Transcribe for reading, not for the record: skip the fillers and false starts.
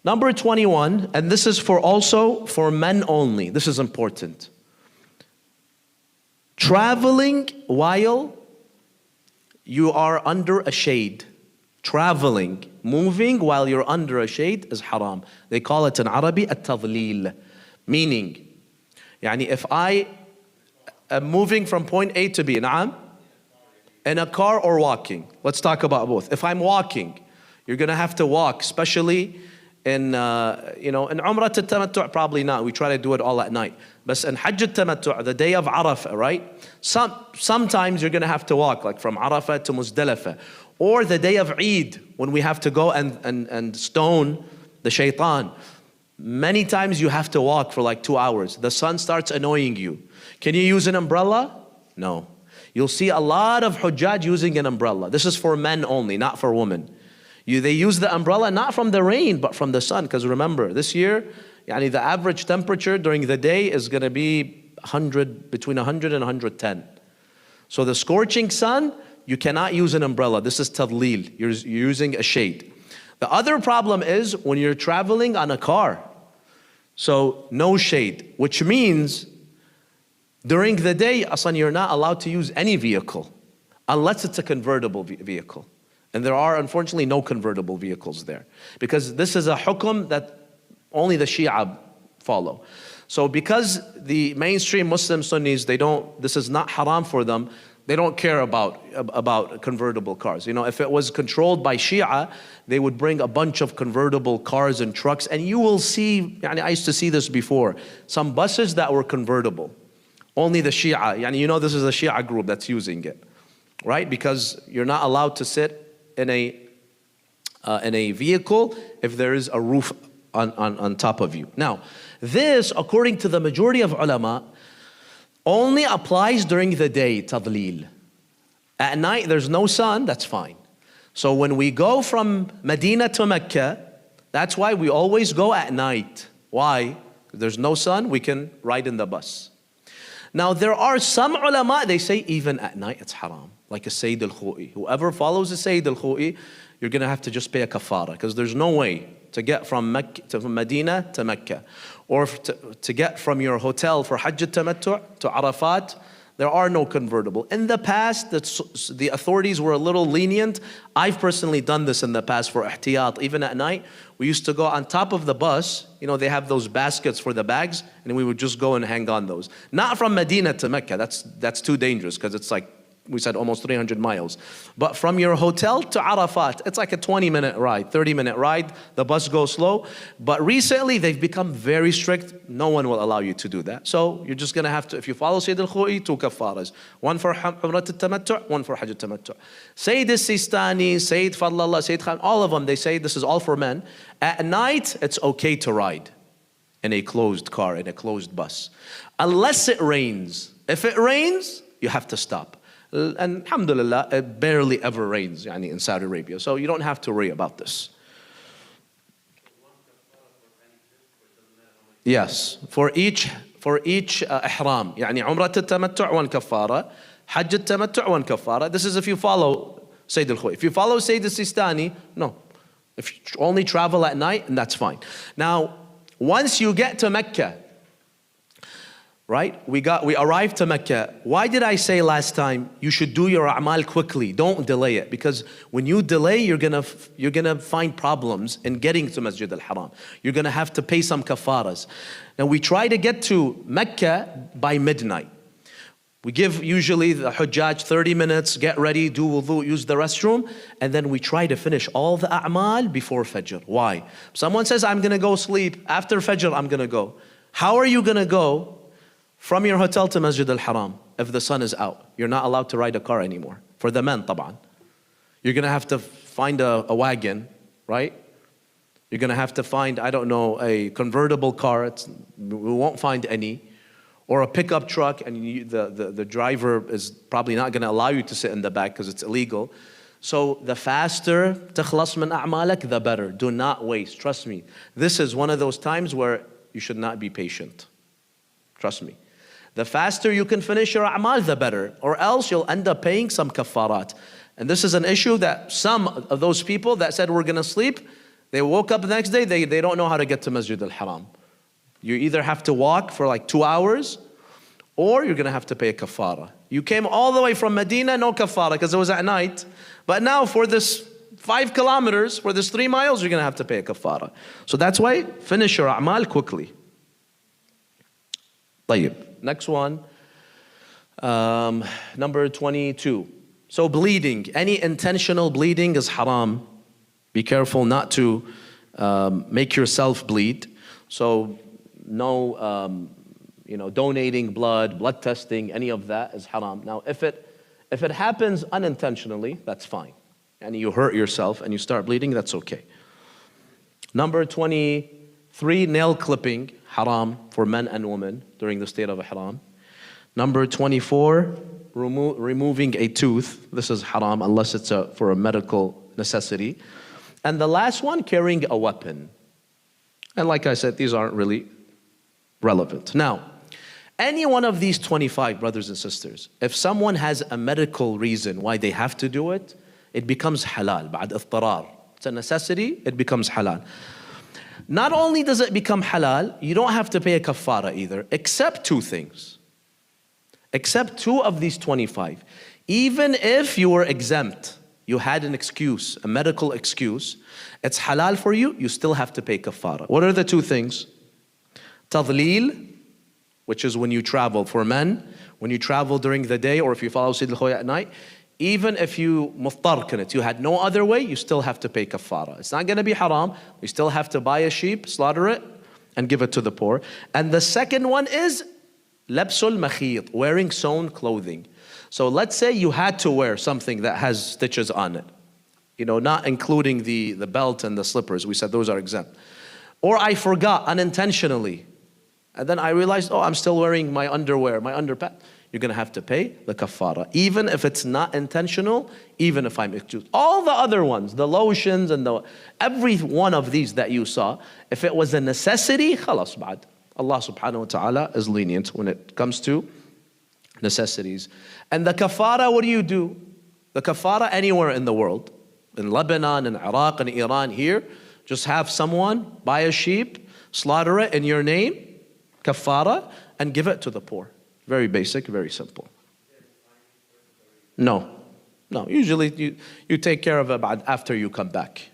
Number 21, and this is for also for men only. This is important. Traveling while you are under a shade. Traveling, moving while you're under a shade is haram. They call it in Arabic at-tadlil. Meaning, يعني if I am moving from point A to B, نعم, in a car or walking. Let's talk about both. If I'm walking, you're going to have to walk, especially in, in Umrah al-Tamattu', probably not. We try to do it all at night. But in Hajj al-Tamattu', the day of Arafah, right? Sometimes you're going to have to walk, like from Arafah to Muzdalifah. Or the day of Eid, when we have to go and stone the shaitan. Many times you have to walk for like 2 hours. The sun starts annoying you. Can you use an umbrella? No. You'll see a lot of Hujjaj using an umbrella. This is for men only, not for women. They use the umbrella not from the rain, but from the sun. Because remember, this year, the average temperature during the day is going to be between 100 and 110. So the scorching sun, you cannot use an umbrella. This is tadlil. You're using a shade. The other problem is when you're traveling on a car. So no shade, which means during the day, you're not allowed to use any vehicle unless it's a convertible vehicle. And there are, unfortunately, no convertible vehicles there. Because this is a hukum that only the Shia follow. So because the mainstream Muslim Sunnis, this is not haram for them, they don't care about convertible cars. If it was controlled by Shia, they would bring a bunch of convertible cars and trucks. And you will see, I used to see this before, some buses that were convertible. Only the Shia, this is a Shia group that's using it, right? Because you're not allowed to sit in a vehicle if there is a roof on top of you. Now, this, according to the majority of ulama, only applies during the day, tadlil. At night, there's no sun, that's fine. So when we go from Medina to Mecca, that's why we always go at night. Why? Because there's no sun, we can ride in the bus. Now, there are some ulama, they say even at night it's haram. Like a Sayyid al-Khu'i. Whoever follows a Sayyid al-Khu'i, you're going to have to just pay a kafara. Because there's no way to get from Medina to Mecca. Or to get from your hotel for Hajj al-Tamattu' to Arafat, there are no convertible. In the past, the authorities were a little lenient. I've personally done this in the past for ihtiyat. Even at night, we used to go on top of the bus. They have those baskets for the bags, and we would just go and hang on those. Not from Medina to Mecca. That's too dangerous because it's like, we said almost 300 miles. But from your hotel to Arafat, it's like a 20-minute ride, 30-minute ride. The bus goes slow. But recently, they've become very strict. No one will allow you to do that. So you're just going to have to, if you follow Sayyid al-Khu'i, 2 kafaras. One for Umrah al-Tamattu', one for Hajj al-Tamattu'. Sayyid al-Sistani, Sayyid Fadlallah, Sayyid Khan, all of them, they say this is all for men. At night, it's okay to ride in a closed car, in a closed bus. Unless it rains. If it rains, you have to stop. And alhamdulillah, it barely ever rains in Saudi Arabia. So you don't have to worry about this. Yes, for each ihram. Umrah al-Tamattu' 1 kafara, Hajj al-Tamattu' 1 kafara. This is if you follow Sayyid al-Khu'i. If you follow Sayyid al-Sistani, no. If you only travel at night, and that's fine. Now, once you get to Mecca, right? We arrived to Mecca. Why did I say last time you should do your a'mal quickly? Don't delay it, because when you delay, you're gonna find problems in getting to Masjid al-Haram. You're gonna have to pay some kafaras. Now we try to get to Mecca by midnight. We give usually the Hujjaj 30 minutes, get ready, do wudu, use the restroom, and then we try to finish all the a'mal before Fajr. Why? Someone says, I'm gonna go sleep. After Fajr, I'm gonna go. How are you gonna go from your hotel to Masjid al-Haram if the sun is out? You're not allowed to ride a car anymore. For the men, طبعا. You're going to have to find a wagon, right? You're going to have to find, I don't know, a convertible car. We won't find any. Or a pickup truck, and the driver is probably not going to allow you to sit in the back because it's illegal. So the faster تخلص من أعمالك, the better. Do not waste. Trust me. This is one of those times where you should not be patient. Trust me. The faster you can finish your a'mal, the better. Or else you'll end up paying some kafarat. And this is an issue that some of those people that said we're going to sleep, They woke up the next day, they don't know how to get to Masjid al-Haram. You either have to walk for like 2 hours, or you're going to have to pay a kafara. You came all the way from Medina, no kafara, because it was at night. But now for this 5 kilometers, for this 3 miles, you're going to have to pay a kafara. So that's why, finish your a'mal quickly. طيب. Next one. Number 22. So bleeding. Any intentional bleeding is haram. Be careful not to make yourself bleed. So no, donating blood testing, any of that is haram. Now, if it happens unintentionally, that's fine. And you hurt yourself and you start bleeding, that's okay. Number 23, nail clipping, haram for men and women during the state of ihram. Number 24, removing a tooth. This is haram unless it's for a medical necessity. And the last one, carrying a weapon. And like I said, these aren't really relevant. Now, any one of these 25, brothers and sisters, if someone has a medical reason why they have to do it, it becomes halal, ba'ad اضطرار. It's a necessity, it becomes halal. Not only does it become halal, you don't have to pay a kafara either, except 2 things. Except 2 of these 25. Even if you were exempt, you had an excuse, a medical excuse, it's halal for you, you still have to pay kafara. What are the 2 things? Tadleel, which is when you travel. For men, when you travel during the day, or if you follow Sayyid al-Khoya at night, even if you muftar kanat, you had no other way, you still have to pay kafara. It's not going to be haram. You still have to buy a sheep, slaughter it, and give it to the poor. And the second one is labsul makhit, wearing sewn clothing. So let's say you had to wear something that has stitches on it, not including the belt and the slippers. We said those are exempt. Or I forgot unintentionally, and then I realized, I'm still wearing my underwear, my underpants. You're going to have to pay the kafara, even if it's not intentional, even if I'm excused. All the other ones, the lotions and every one of these that you saw, if it was a necessity, khalas ba'ad. Allah subhanahu wa ta'ala is lenient when it comes to necessities. And the kafara, what do? The kafara anywhere in the world, in Lebanon, in Iraq, in Iran, here, just have someone buy a sheep, slaughter it in your name, kafara, and give it to the poor. Very basic, very simple. No. Usually you take care of it after you come back.